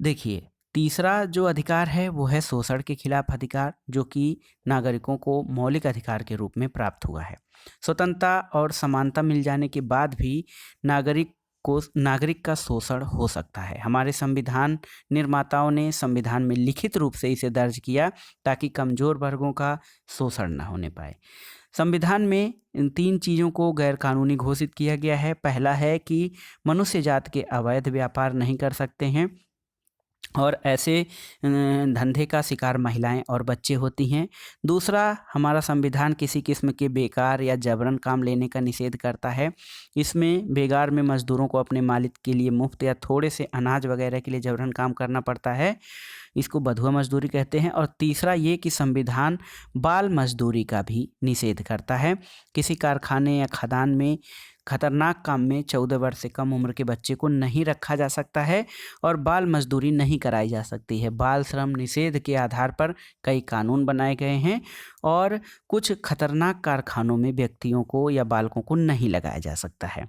देखिए, तीसरा जो अधिकार है वो है शोषण के खिलाफ अधिकार, जो कि नागरिकों को मौलिक अधिकार के रूप में प्राप्त हुआ है। स्वतंत्रता और समानता मिल जाने के बाद भी नागरिक का शोषण हो सकता है। हमारे संविधान निर्माताओं ने संविधान में लिखित रूप से इसे दर्ज किया ताकि कमजोर वर्गों का शोषण न होने पाए। संविधान में इन 3 चीज़ों को गैर कानूनी घोषित किया गया है। पहला है कि मनुष्य जात के अवैध व्यापार नहीं कर सकते हैं और ऐसे धंधे का शिकार महिलाएं और बच्चे होती हैं। दूसरा, हमारा संविधान किसी किस्म के बेकार या जबरन काम लेने का निषेध करता है। इसमें बेगार में मजदूरों को अपने मालिक के लिए मुफ्त या थोड़े से अनाज वगैरह के लिए जबरन काम करना पड़ता है। इसको बंधुआ मजदूरी कहते हैं। और तीसरा ये कि संविधान बाल मजदूरी का भी निषेध करता है। किसी कारखाने या खदान में खतरनाक काम में 14 वर्ष से कम उम्र के बच्चे को नहीं रखा जा सकता है और बाल मजदूरी नहीं कराई जा सकती है। बाल श्रम निषेध के आधार पर कई कानून बनाए गए हैं और कुछ खतरनाक कारखानों में व्यक्तियों को या बालकों को नहीं लगाया जा सकता है।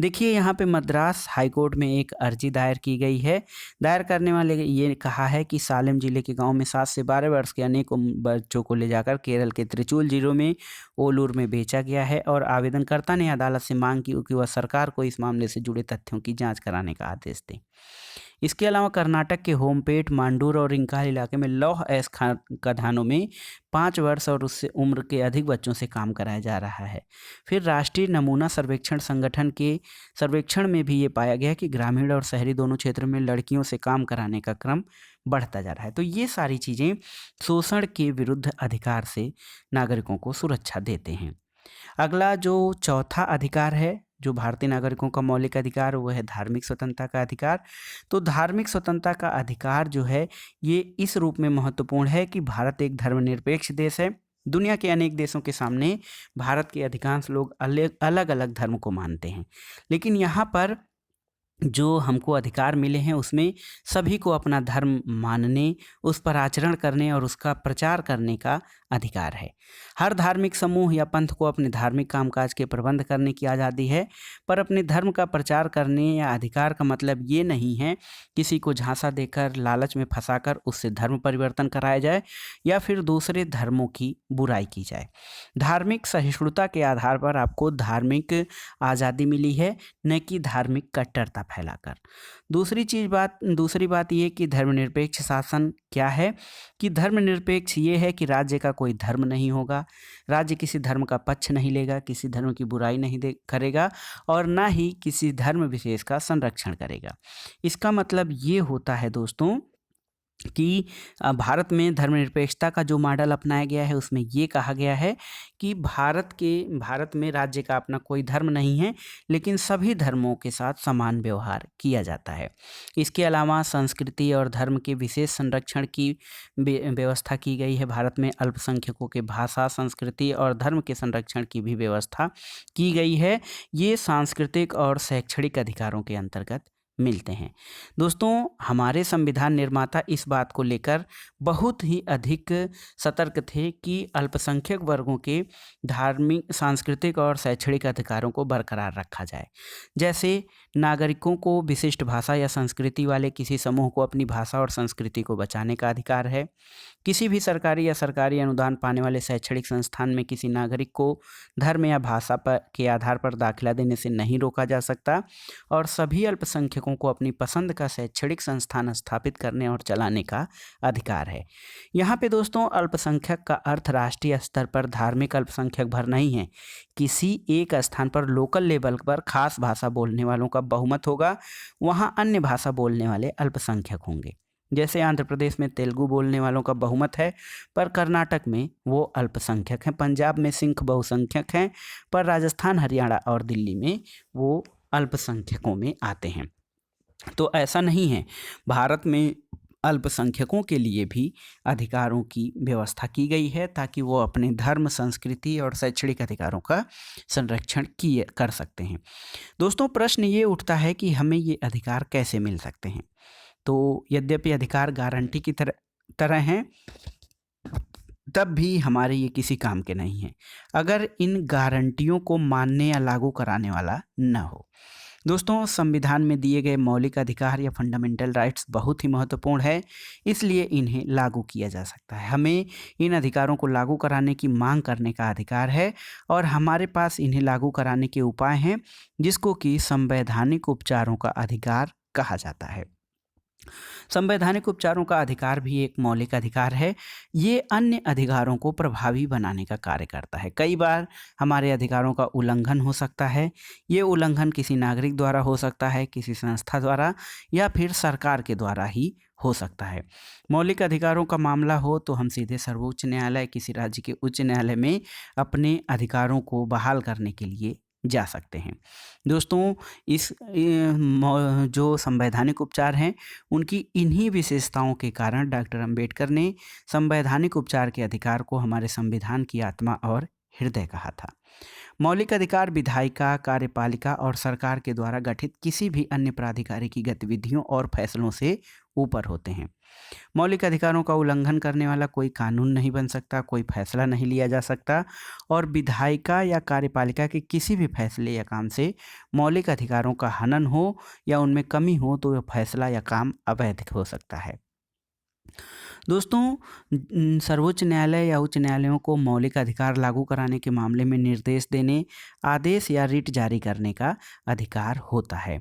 देखिए, यहाँ पे मद्रास हाईकोर्ट में एक अर्जी दायर की गई है। दायर करने वाले ये कहा है कि सालेम जिले के गांव में 7 से 12 वर्ष के अनेक बच्चों को ले जाकर केरल के त्रिचूल जिलों में ओलूर में बेचा गया है और आवेदनकर्ता ने अदालत से मांग की कि वह सरकार को इस मामले से जुड़े तथ्यों की जांच कराने का आदेश दें। इसके अलावा कर्नाटक के होमपेट, मांडूर और इंकाल इलाके में लौह अयस्क खदानों में 5 वर्ष और उससे उम्र के अधिक बच्चों से काम कराया जा रहा है। फिर राष्ट्रीय नमूना सर्वेक्षण संगठन के सर्वेक्षण में भी ये पाया गया कि ग्रामीण और शहरी दोनों क्षेत्रों में लड़कियों से काम कराने का क्रम बढ़ता जा रहा है। तो ये सारी चीज़ें शोषण के विरुद्ध अधिकार से नागरिकों को सुरक्षा देते हैं। अगला जो चौथा अधिकार है, जो भारतीय नागरिकों का मौलिक अधिकार, वो है धार्मिक स्वतंत्रता का अधिकार। तो धार्मिक स्वतंत्रता का अधिकार जो है ये इस रूप में महत्वपूर्ण है कि भारत एक धर्मनिरपेक्ष देश है। दुनिया के अनेक देशों के सामने भारत के अधिकांश लोग अलग अलग धर्म को मानते हैं, लेकिन यहाँ पर जो हमको अधिकार मिले हैं उसमें सभी को अपना धर्म मानने, उस पर आचरण करने और उसका प्रचार करने का अधिकार है। हर धार्मिक समूह या पंथ को अपने धार्मिक कामकाज के प्रबंध करने की आज़ादी है, पर अपने धर्म का प्रचार करने या अधिकार का मतलब ये नहीं है किसी को झांसा देकर, लालच में फंसाकर उससे धर्म परिवर्तन कराया जाए या फिर दूसरे धर्मों की बुराई की जाए। धार्मिक सहिष्णुता के आधार पर आपको धार्मिक आज़ादी मिली है, न कि धार्मिक कट्टरता फैलाकर। दूसरी बात ये कि धर्मनिरपेक्ष शासन क्या है, कि धर्मनिरपेक्ष ये है कि राज्य का कोई धर्म नहीं होगा, राज्य किसी धर्म का पक्ष नहीं लेगा, किसी धर्म की बुराई नहीं करेगा और ना ही किसी धर्म विशेष का संरक्षण करेगा। इसका मतलब ये होता है दोस्तों कि भारत में धर्मनिरपेक्षता का जो मॉडल अपनाया गया है उसमें ये कहा गया है कि भारत में राज्य का अपना कोई धर्म नहीं है, लेकिन सभी धर्मों के साथ समान व्यवहार किया जाता है। इसके अलावा संस्कृति और धर्म के विशेष संरक्षण की व्यवस्था की गई है। भारत में अल्पसंख्यकों के भाषा, संस्कृति और धर्म के संरक्षण की भी व्यवस्था की गई है। ये सांस्कृतिक और शैक्षणिक अधिकारों के अंतर्गत मिलते हैं। दोस्तों, हमारे संविधान निर्माता इस बात को लेकर बहुत ही अधिक सतर्क थे कि अल्पसंख्यक वर्गों के धार्मिक, सांस्कृतिक और शैक्षणिक अधिकारों को बरकरार रखा जाए। जैसे नागरिकों को विशिष्ट भाषा या संस्कृति वाले किसी समूह को अपनी भाषा और संस्कृति को बचाने का अधिकार है। किसी भी सरकारी या सरकारी अनुदान पाने वाले शैक्षणिक संस्थान में किसी नागरिक को धर्म या भाषा के आधार पर दाखिला देने से नहीं रोका जा सकता और सभी अल्पसंख्यकों को अपनी पसंद का शैक्षणिक संस्थान स्थापित करने और चलाने का अधिकार है। यहाँ पे दोस्तों, अल्पसंख्यक का अर्थ राष्ट्रीय स्तर पर धार्मिक अल्पसंख्यक भर नहीं है। किसी एक स्थान पर लोकल लेवल पर खास भाषा बोलने वालों का बहुमत होगा, वहाँ अन्य भाषा बोलने वाले अल्पसंख्यक होंगे। जैसे आंध्र प्रदेश में तेलुगु बोलने वालों का बहुमत है, पर कर्नाटक में वो अल्पसंख्यक हैं। पंजाब में सिंख बहुसंख्यक हैं, पर राजस्थान, हरियाणा और दिल्ली में वो अल्पसंख्यकों में आते हैं। तो ऐसा नहीं है, भारत में अल्पसंख्यकों के लिए भी अधिकारों की व्यवस्था की गई है ताकि वो अपने धर्म, संस्कृति और शैक्षणिक अधिकारों का संरक्षण कर सकते हैं। दोस्तों, प्रश्न ये उठता है कि हमें ये अधिकार कैसे मिल सकते हैं। तो यद्यपि अधिकार गारंटी की तरह हैं, तब भी हमारे ये किसी काम के नहीं हैं अगर इन गारंटियों को मानने या लागू कराने वाला न हो। दोस्तों, संविधान में दिए गए मौलिक अधिकार या फंडामेंटल राइट्स बहुत ही महत्वपूर्ण है, इसलिए इन्हें लागू किया जा सकता है। हमें इन अधिकारों को लागू कराने की मांग करने का अधिकार है और हमारे पास इन्हें लागू कराने के उपाय हैं, जिसको कि संवैधानिक उपचारों का अधिकार कहा जाता है। संवैधानिक उपचारों का अधिकार भी एक मौलिक अधिकार है। ये अन्य अधिकारों को प्रभावी बनाने का कार्य करता है। कई बार हमारे अधिकारों का उल्लंघन हो सकता है। ये उल्लंघन किसी नागरिक द्वारा हो सकता है, किसी संस्था द्वारा या फिर सरकार के द्वारा ही हो सकता है। मौलिक अधिकारों का मामला हो तो हम सीधे सर्वोच्च न्यायालय, किसी राज्य के उच्च न्यायालय में अपने अधिकारों को बहाल करने के लिए जा सकते हैं। दोस्तों, जो संवैधानिक उपचार हैं, उनकी इन्हीं विशेषताओं के कारण डॉक्टर अंबेडकर ने संवैधानिक उपचार के अधिकार को हमारे संविधान की आत्मा और हृदय कहा था। मौलिक अधिकार विधायिका, कार्यपालिका और सरकार के द्वारा गठित किसी भी अन्य प्राधिकारी की गतिविधियों और फैसलों से ऊपर होते हैं। मौलिक अधिकारों का उल्लंघन करने वाला कोई कानून नहीं बन सकता, कोई फैसला नहीं लिया जा सकता और विधायिका या कार्यपालिका के किसी भी फैसले या काम से मौलिक अधिकारों का हनन हो या उनमें कमी हो तो यह फैसला या काम अवैध हो सकता है। दोस्तों, सर्वोच्च न्यायालय या उच्च न्यायालयों को मौलिक अधिकार लागू कराने के मामले में निर्देश देने, आदेश या रिट जारी करने का अधिकार होता है।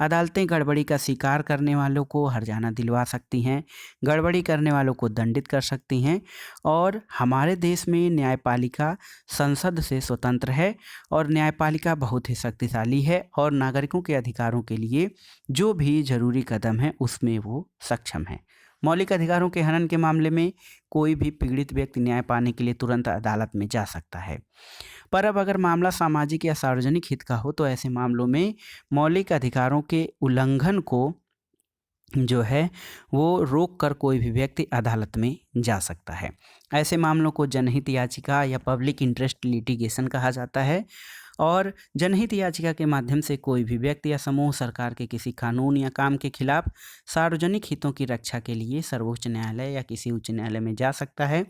अदालतें गड़बड़ी का शिकार करने वालों को हर्जाना दिलवा सकती हैं, गड़बड़ी करने वालों को दंडित कर सकती हैं और हमारे देश में न्यायपालिका संसद से स्वतंत्र है और न्यायपालिका बहुत ही शक्तिशाली है और नागरिकों के अधिकारों के लिए जो भी जरूरी कदम है उसमें वो सक्षम है। मौलिक अधिकारों के हनन के मामले में कोई भी पीड़ित व्यक्ति न्याय पाने के लिए तुरंत अदालत में जा सकता है। पर अब अगर मामला सामाजिक या सार्वजनिक हित का हो तो ऐसे मामलों में मौलिक अधिकारों के उल्लंघन को जो है वो रोक कर कोई भी व्यक्ति अदालत में जा सकता है। ऐसे मामलों को जनहित याचिका या पब्लिक इंटरेस्ट लिटिगेशन कहा जाता है और जनहित याचिका के माध्यम से कोई भी व्यक्ति या समूह सरकार के किसी कानून या काम के खिलाफ सार्वजनिक हितों की रक्षा के लिए सर्वोच्च न्यायालय या किसी उच्च न्यायालय में जा सकता है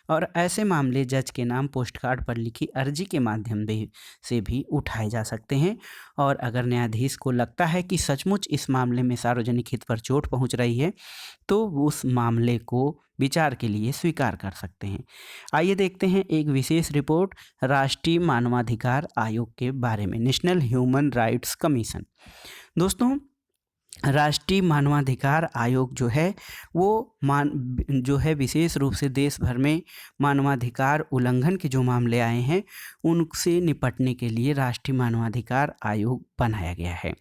और ऐसे मामले जज के नाम पोस्टकार्ड पर लिखी अर्जी के माध्यम से भी उठाए जा सकते हैं और अगर न्यायाधीश को लगता है कि सचमुच इस मामले में सार्वजनिक हित पर चोट पहुंच रही है तो उस मामले को विचार के लिए स्वीकार कर सकते हैं। आइए देखते हैं एक विशेष रिपोर्ट राष्ट्रीय मानवाधिकार आयोग के बारे में, नेशनल ह्यूमन राइट्स कमीशन। दोस्तों, राष्ट्रीय मानवाधिकार आयोग जो है वो विशेष रूप से देश भर में मानवाधिकार उल्लंघन के जो मामले आए हैं उनसे निपटने के लिए राष्ट्रीय मानवाधिकार आयोग बनाया गया है।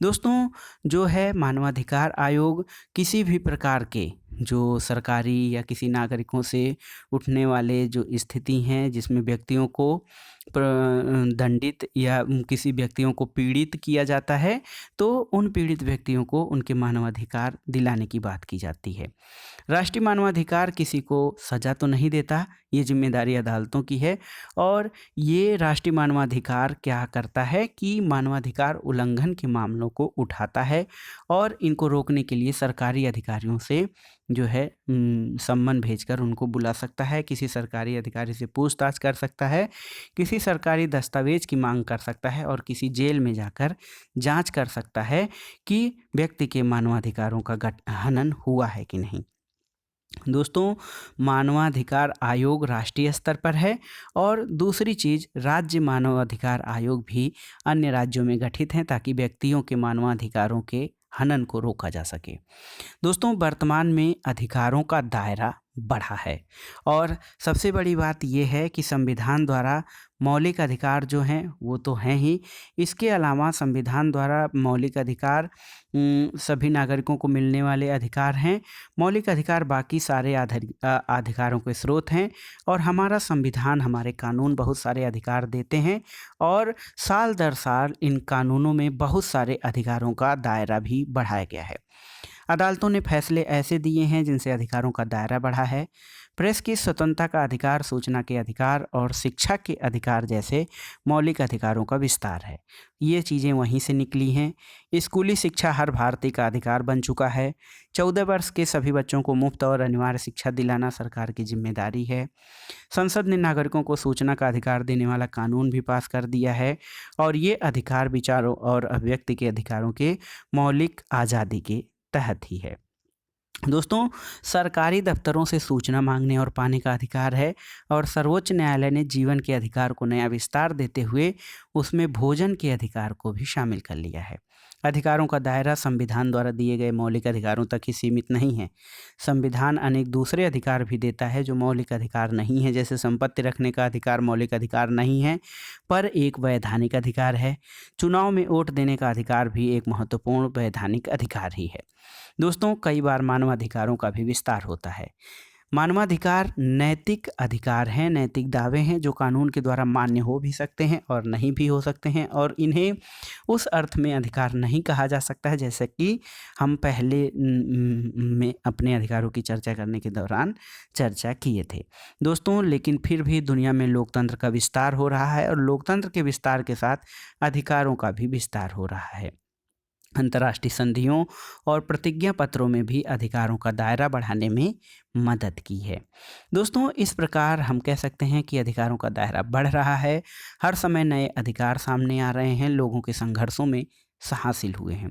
दोस्तों, जो है मानवाधिकार आयोग किसी भी प्रकार के जो सरकारी या किसी नागरिकों से उठने वाले जो स्थिति हैं जिसमें व्यक्तियों को दंडित या किसी व्यक्तियों को पीड़ित किया जाता है, तो उन पीड़ित व्यक्तियों को उनके मानवाधिकार दिलाने की बात की जाती है। राष्ट्रीय मानवाधिकार किसी को सज़ा तो नहीं देता, ये जिम्मेदारी अदालतों की है। और ये राष्ट्रीय मानवाधिकार क्या करता है कि मानवाधिकार उल्लंघन के मामलों को उठाता है और इनको रोकने के लिए सरकारी अधिकारियों से जो है सम्मन भेजकर उनको बुला सकता है, किसी सरकारी अधिकारी से पूछताछ कर सकता है, किसी सरकारी दस्तावेज की मांग कर सकता है और किसी जेल में जाकर जांच कर सकता है कि व्यक्ति के मानवाधिकारों का हनन हुआ है कि नहीं। दोस्तों, मानवाधिकार आयोग राष्ट्रीय स्तर पर है और दूसरी चीज़ राज्य मानवाधिकार आयोग भी अन्य राज्यों में गठित हैं ताकि व्यक्तियों के मानवाधिकारों के हनन को रोका जा सके। दोस्तों, वर्तमान में अधिकारों का दायरा बढ़ा है और सबसे बड़ी बात यह है कि संविधान द्वारा मौलिक अधिकार जो हैं वो तो हैं ही, इसके अलावा संविधान द्वारा मौलिक अधिकार सभी नागरिकों को मिलने वाले अधिकार हैं। मौलिक अधिकार बाकी सारे अधिकारों के स्रोत हैं और हमारा संविधान, हमारे कानून बहुत सारे अधिकार देते हैं और साल दर साल इन कानूनों में बहुत सारे अधिकारों का दायरा भी बढ़ाया गया है। अदालतों ने फैसले ऐसे दिए हैं जिनसे अधिकारों का दायरा बढ़ा है। प्रेस की स्वतंत्रता का अधिकार, सूचना के अधिकार और शिक्षा के अधिकार जैसे मौलिक अधिकारों का विस्तार है। ये चीज़ें वहीं से निकली हैं। स्कूली शिक्षा हर भारतीय का अधिकार बन चुका है। 14 वर्ष के सभी बच्चों को मुफ्त और अनिवार्य शिक्षा दिलाना सरकार की जिम्मेदारी है। संसद ने नागरिकों को सूचना का अधिकार देने वाला कानून भी पास कर दिया है और ये अधिकार विचारों और अभिव्यक्ति के अधिकारों के मौलिक आज़ादी के तहत ही है। दोस्तों, सरकारी दफ्तरों से सूचना मांगने और पाने का अधिकार है और सर्वोच्च न्यायालय ने जीवन के अधिकार को नया विस्तार देते हुए उसमें भोजन के अधिकार को भी शामिल कर लिया है। अधिकारों का दायरा संविधान द्वारा दिए गए मौलिक अधिकारों तक ही सीमित नहीं है। संविधान अनेक दूसरे अधिकार भी देता है जो मौलिक अधिकार नहीं है, जैसे संपत्ति रखने का अधिकार मौलिक अधिकार नहीं है पर एक वैधानिक अधिकार है। चुनाव में वोट देने का अधिकार भी एक महत्वपूर्ण वैधानिक अधिकार ही है। दोस्तों, कई बार मानवाधिकारों का भी विस्तार होता है। मानवाधिकार नैतिक अधिकार हैं, नैतिक दावे हैं जो कानून के द्वारा मान्य हो भी सकते हैं और नहीं भी हो सकते हैं और इन्हें उस अर्थ में अधिकार नहीं कहा जा सकता है जैसे कि हम पहले में अपने अधिकारों की चर्चा करने के दौरान चर्चा किए थे। दोस्तों, लेकिन फिर भी दुनिया में लोकतंत्र का विस्तार हो रहा है और लोकतंत्र के विस्तार के साथ अधिकारों का भी विस्तार हो रहा है। अंतर्राष्ट्रीय संधियों और प्रतिज्ञा पत्रों में भी अधिकारों का दायरा बढ़ाने में मदद की है। दोस्तों, इस प्रकार हम कह सकते हैं कि अधिकारों का दायरा बढ़ रहा है। हर समय नए अधिकार सामने आ रहे हैं, लोगों के संघर्षों में हासिल हुए हैं।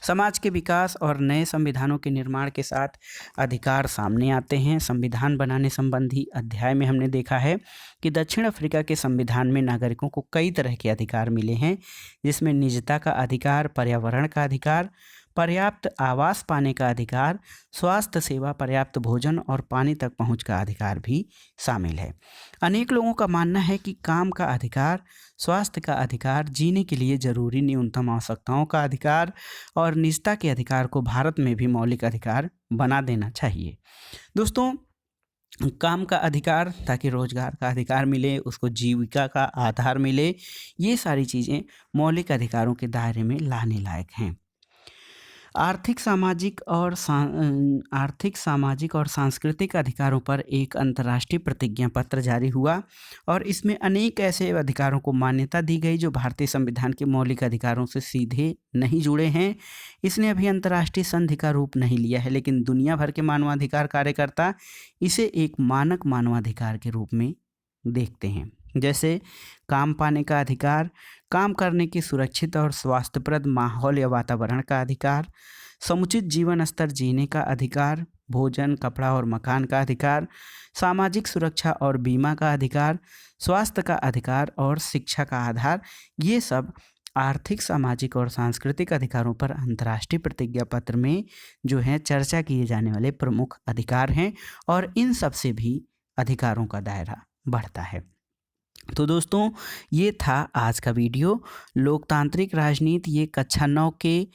समाज के विकास और नए संविधानों के निर्माण के साथ अधिकार सामने आते हैं। संविधान बनाने संबंधी अध्याय में हमने देखा है कि दक्षिण अफ्रीका के संविधान में नागरिकों को कई तरह के अधिकार मिले हैं, जिसमें निजता का अधिकार, पर्यावरण का अधिकार, पर्याप्त आवास पाने का अधिकार, स्वास्थ्य सेवा, पर्याप्त भोजन और पानी तक पहुंच का अधिकार भी शामिल है। अनेक लोगों का मानना है कि काम का अधिकार, स्वास्थ्य का अधिकार, जीने के लिए जरूरी न्यूनतम आवश्यकताओं का अधिकार और निजता के अधिकार को भारत में भी मौलिक अधिकार बना देना चाहिए। दोस्तों, काम का अधिकार ताकि रोजगार का अधिकार मिले, उसको जीविका का आधार मिले, ये सारी चीज़ें मौलिक अधिकारों के दायरे में लाने लायक हैं। आर्थिक, सामाजिक और सांस्कृतिक अधिकारों पर एक अंतर्राष्ट्रीय प्रतिज्ञा पत्र जारी हुआ और इसमें अनेक ऐसे अधिकारों को मान्यता दी गई जो भारतीय संविधान के मौलिक अधिकारों से सीधे नहीं जुड़े हैं। इसने अभी अंतर्राष्ट्रीय संधि का रूप नहीं लिया है, लेकिन दुनिया भर के मानवाधिकार कार्यकर्ता इसे एक मानक मानवाधिकार के रूप में देखते हैं। जैसे काम पाने का अधिकार, काम करने की सुरक्षित और स्वास्थ्यप्रद माहौल या वातावरण का अधिकार, समुचित जीवन स्तर जीने का अधिकार, भोजन, कपड़ा और मकान का अधिकार, सामाजिक सुरक्षा और बीमा का अधिकार, स्वास्थ्य का अधिकार और शिक्षा का आधार, ये सब आर्थिक, सामाजिक और सांस्कृतिक अधिकारों पर अंतर्राष्ट्रीय प्रतिज्ञा पत्र में जो है चर्चा किए जाने वाले प्रमुख अधिकार हैं और इन सब से भी अधिकारों का दायरा बढ़ता है। तो दोस्तों ये था आज का वीडियो। लोकतांत्रिक राजनीति ये कक्षा 9 के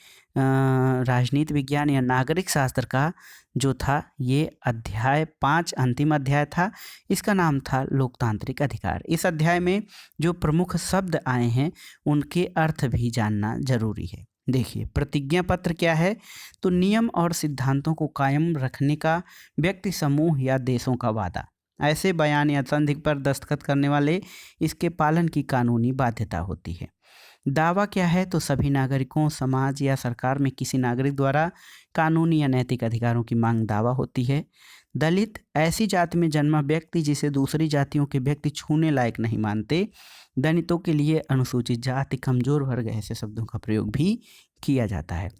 राजनीति विज्ञान या नागरिक शास्त्र का जो था ये अध्याय 5 अंतिम अध्याय था। इसका नाम था लोकतांत्रिक अधिकार। इस अध्याय में जो प्रमुख शब्द आए हैं उनके अर्थ भी जानना जरूरी है। देखिए, प्रतिज्ञा पत्र क्या है? तो नियम और सिद्धांतों को कायम रखने का व्यक्ति समूह या देशों का वादा। ऐसे बयान या संधि पर दस्तखत करने वाले इसके पालन की कानूनी बाध्यता होती है। दावा क्या है? तो सभी नागरिकों, समाज या सरकार में किसी नागरिक द्वारा कानूनी या नैतिक अधिकारों की मांग दावा होती है। दलित, ऐसी जाति में जन्मा व्यक्ति जिसे दूसरी जातियों के व्यक्ति छूने लायक नहीं मानते। दलितों के लिए अनुसूचित जाति, कमजोर वर्ग, ऐसे शब्दों का प्रयोग भी किया जाता है।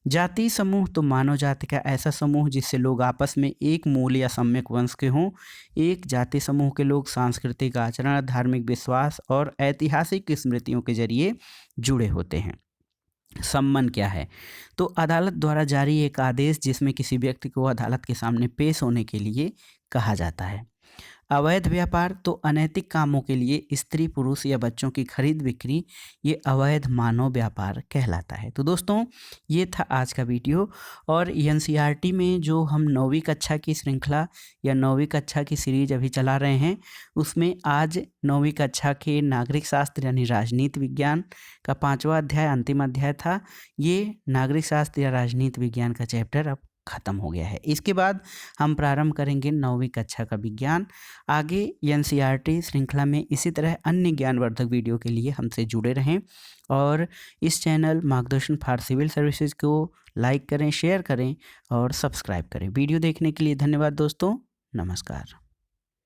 जाति समूह, तो मानव जाति का ऐसा समूह जिससे लोग आपस में एक मूल या सम्यक वंश के हों। एक जाति समूह के लोग सांस्कृतिक आचरण, धार्मिक विश्वास और ऐतिहासिक स्मृतियों के जरिए जुड़े होते हैं। सम्मन क्या है? तो अदालत द्वारा जारी एक आदेश जिसमें किसी व्यक्ति को अदालत के सामने पेश होने के लिए कहा जाता है। अवैध व्यापार, तो अनैतिक कामों के लिए स्त्री, पुरुष या बच्चों की खरीद बिक्री, ये अवैध मानव व्यापार कहलाता है। तो दोस्तों ये था आज का वीडियो। और एनसीईआरटी में जो हम 9वीं कक्षा की श्रृंखला या 9वीं कक्षा की सीरीज अभी चला रहे हैं, उसमें आज 9वीं कक्षा के नागरिक शास्त्र यानी राजनीति विज्ञान का 5वां अध्याय अंतिम अध्याय था। ये नागरिक शास्त्र या राजनीति विज्ञान का चैप्टर अब खत्म हो गया है। इसके बाद हम प्रारंभ करेंगे 9वीं कक्षा का विज्ञान। आगे एनसीईआरटी श्रृंखला में इसी तरह अन्य ज्ञानवर्धक वीडियो के लिए हमसे जुड़े रहें और इस चैनल मार्गदर्शन फॉर सिविल सर्विसेज को लाइक करें, शेयर करें और सब्सक्राइब करें। वीडियो देखने के लिए धन्यवाद दोस्तों। नमस्कार।